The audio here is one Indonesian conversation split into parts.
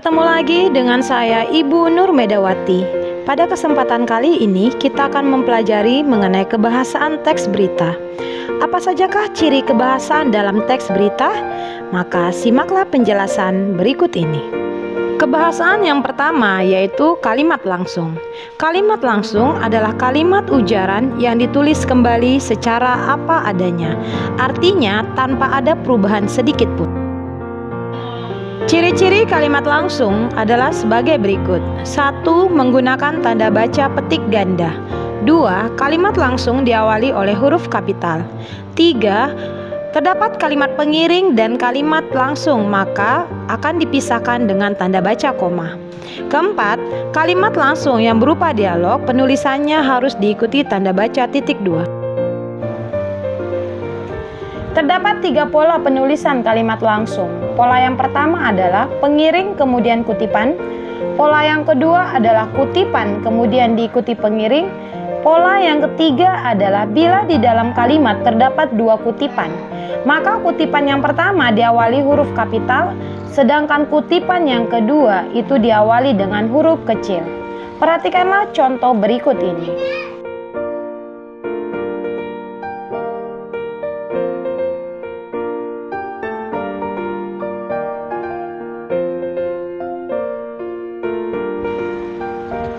Bertemu lagi dengan saya Ibu Nur Medawati. Pada kesempatan kali ini kita akan mempelajari mengenai kebahasaan teks berita. Apa sajakah ciri kebahasaan dalam teks berita? Maka simaklah penjelasan berikut ini. Kebahasaan yang pertama yaitu kalimat langsung. Kalimat langsung adalah kalimat ujaran yang ditulis kembali secara apa adanya. Artinya tanpa ada perubahan sedikit pun. Ciri-ciri kalimat langsung adalah sebagai berikut. 1. Menggunakan tanda baca petik ganda. 2. Kalimat langsung diawali oleh huruf kapital. 3. Terdapat kalimat pengiring dan kalimat langsung, maka akan dipisahkan dengan tanda baca koma. Keempat, kalimat langsung yang berupa dialog, penulisannya harus diikuti tanda baca titik 2. Terdapat 3 pola penulisan kalimat langsung. Pola yang pertama adalah pengiring kemudian kutipan. Pola yang kedua adalah kutipan kemudian diikuti pengiring. Pola yang ketiga adalah bila di dalam kalimat terdapat 2 kutipan, maka kutipan yang pertama diawali huruf kapital, sedangkan kutipan yang kedua itu diawali dengan huruf kecil. Perhatikanlah contoh berikut ini.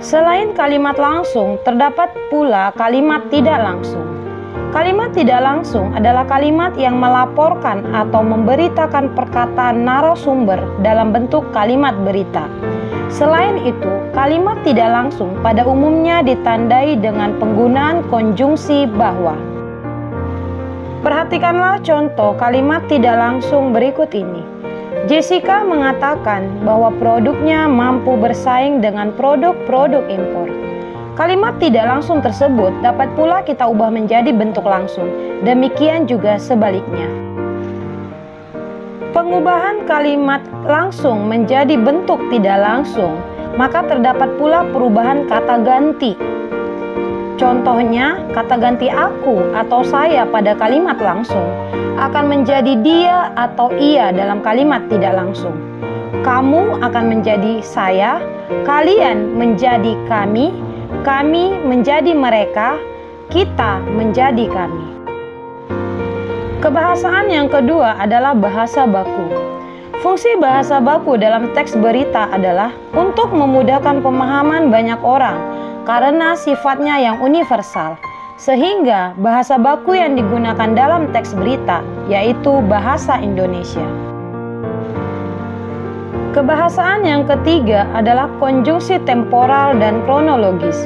Selain kalimat langsung, terdapat pula kalimat tidak langsung. Kalimat tidak langsung adalah kalimat yang melaporkan atau memberitakan perkataan narasumber dalam bentuk kalimat berita. Selain itu, kalimat tidak langsung pada umumnya ditandai dengan penggunaan konjungsi bahwa. Perhatikanlah contoh kalimat tidak langsung berikut ini. Jessica mengatakan bahwa produknya mampu bersaing dengan produk-produk impor. Kalimat tidak langsung tersebut dapat pula kita ubah menjadi bentuk langsung. Demikian juga sebaliknya. Pengubahan kalimat langsung menjadi bentuk tidak langsung, maka terdapat pula perubahan kata ganti. Contohnya, kata ganti aku atau saya pada kalimat langsung akan menjadi dia atau ia dalam kalimat tidak langsung. Kamu akan menjadi saya, kalian menjadi kami menjadi mereka, kita menjadi kami. Kebahasaan yang kedua adalah bahasa baku. Fungsi bahasa baku dalam teks berita adalah untuk memudahkan pemahaman banyak orang karena sifatnya yang universal. Sehingga bahasa baku yang digunakan dalam teks berita yaitu bahasa Indonesia. Kebahasaan yang ketiga adalah konjungsi temporal dan kronologis.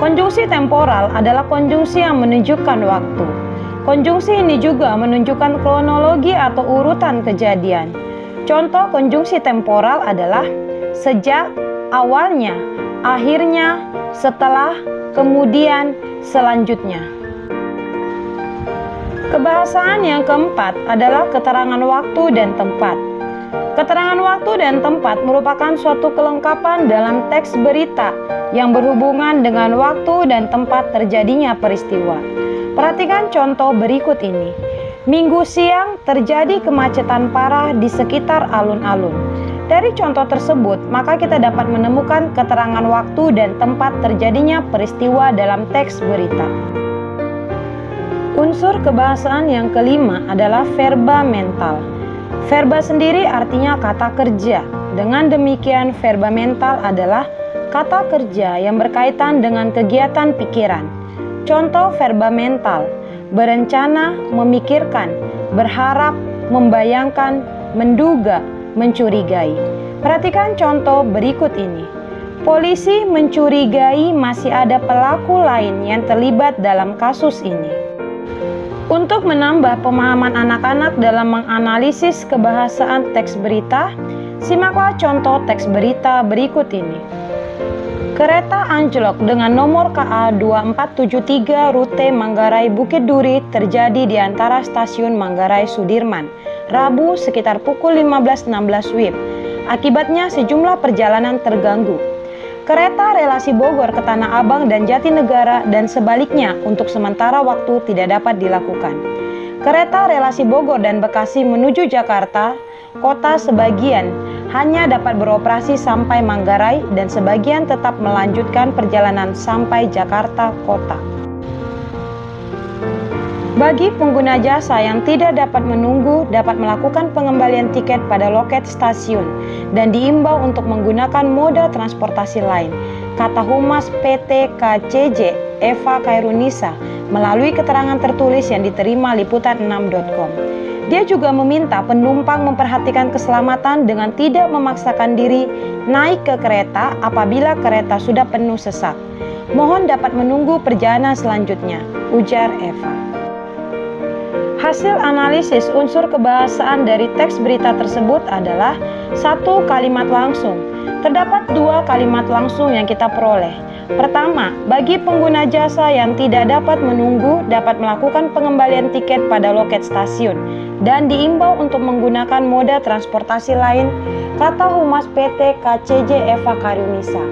Konjungsi temporal adalah konjungsi yang menunjukkan waktu. Konjungsi ini juga menunjukkan kronologi atau urutan kejadian. Contoh konjungsi temporal adalah sejak, awalnya, akhirnya, setelah, kemudian, selanjutnya. Kebahasaan yang keempat adalah keterangan waktu dan tempat. Keterangan waktu dan tempat merupakan suatu kelengkapan dalam teks berita yang berhubungan dengan waktu dan tempat terjadinya peristiwa. Perhatikan contoh berikut ini. Minggu siang terjadi kemacetan parah di sekitar alun-alun. Dari contoh tersebut, maka kita dapat menemukan keterangan waktu dan tempat terjadinya peristiwa dalam teks berita. Unsur kebahasaan yang kelima adalah verba mental. Verba sendiri artinya kata kerja. Dengan demikian, verba mental adalah kata kerja yang berkaitan dengan kegiatan pikiran. Contoh verba mental: berencana, memikirkan, berharap, membayangkan, menduga, mencurigai. Perhatikan contoh berikut ini. Polisi mencurigai masih ada pelaku lain yang terlibat dalam kasus ini. Untuk menambah pemahaman anak-anak dalam menganalisis kebahasaan teks berita, simaklah contoh teks berita berikut ini. Kereta anjlok dengan nomor KA 2473 rute Manggarai Bukit Duri terjadi di antara stasiun Manggarai Sudirman, Rabu sekitar pukul 15.16 WIB. Akibatnya sejumlah perjalanan terganggu. Kereta relasi Bogor ke Tanah Abang dan Jatinegara dan sebaliknya untuk sementara waktu tidak dapat dilakukan. Kereta relasi Bogor dan Bekasi menuju Jakarta Kota sebagian hanya dapat beroperasi sampai Manggarai dan sebagian tetap melanjutkan perjalanan sampai Jakarta Kota. Bagi pengguna jasa yang tidak dapat menunggu, dapat melakukan pengembalian tiket pada loket stasiun dan diimbau untuk menggunakan moda transportasi lain, kata Humas PT KCJ Eva Kairunisa melalui keterangan tertulis yang diterima liputan6.com. Dia juga meminta penumpang memperhatikan keselamatan dengan tidak memaksakan diri naik ke kereta apabila kereta sudah penuh sesak. Mohon dapat menunggu perjalanan selanjutnya, ujar Eva. Hasil analisis unsur kebahasaan dari teks berita tersebut adalah 1 kalimat langsung. Terdapat 2 kalimat langsung yang kita peroleh. Pertama, bagi pengguna jasa yang tidak dapat menunggu dapat melakukan pengembalian tiket pada loket stasiun dan diimbau untuk menggunakan moda transportasi lain, kata Humas PT KCJ Eva Kairunisa.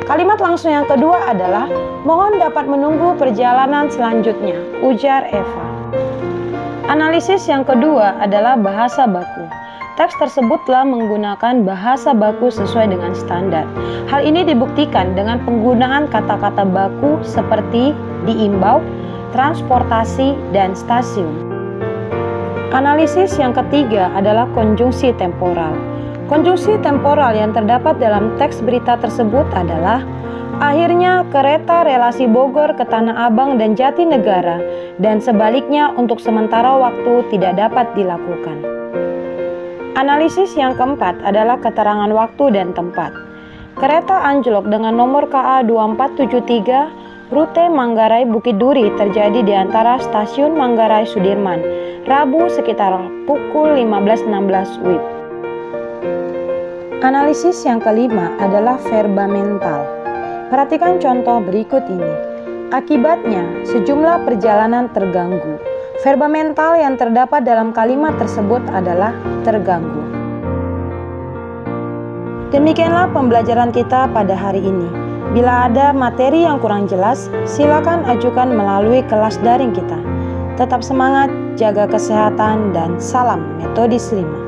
Kalimat langsung yang kedua adalah mohon dapat menunggu perjalanan selanjutnya, ujar Eva. Analisis yang kedua adalah bahasa baku. Teks tersebut telah menggunakan bahasa baku sesuai dengan standar. Hal ini dibuktikan dengan penggunaan kata-kata baku seperti diimbau, transportasi, dan stasiun. Analisis yang ketiga adalah konjungsi temporal. Konjungsi temporal yang terdapat dalam teks berita tersebut adalah akhirnya kereta relasi Bogor ke Tanah Abang dan Jatinegara dan sebaliknya untuk sementara waktu tidak dapat dilakukan. Analisis yang keempat adalah keterangan waktu dan tempat. Kereta anjlok dengan nomor KA 2473 rute Manggarai Bukit Duri terjadi di antara stasiun Manggarai Sudirman, Rabu sekitar pukul 15.16 WIB. Analisis yang kelima adalah verba mental. Perhatikan contoh berikut ini. Akibatnya, sejumlah perjalanan terganggu. Verba mental yang terdapat dalam kalimat tersebut adalah terganggu. Demikianlah pembelajaran kita pada hari ini. Bila ada materi yang kurang jelas, silakan ajukan melalui kelas daring kita. Tetap semangat, jaga kesehatan, dan salam metodis 5.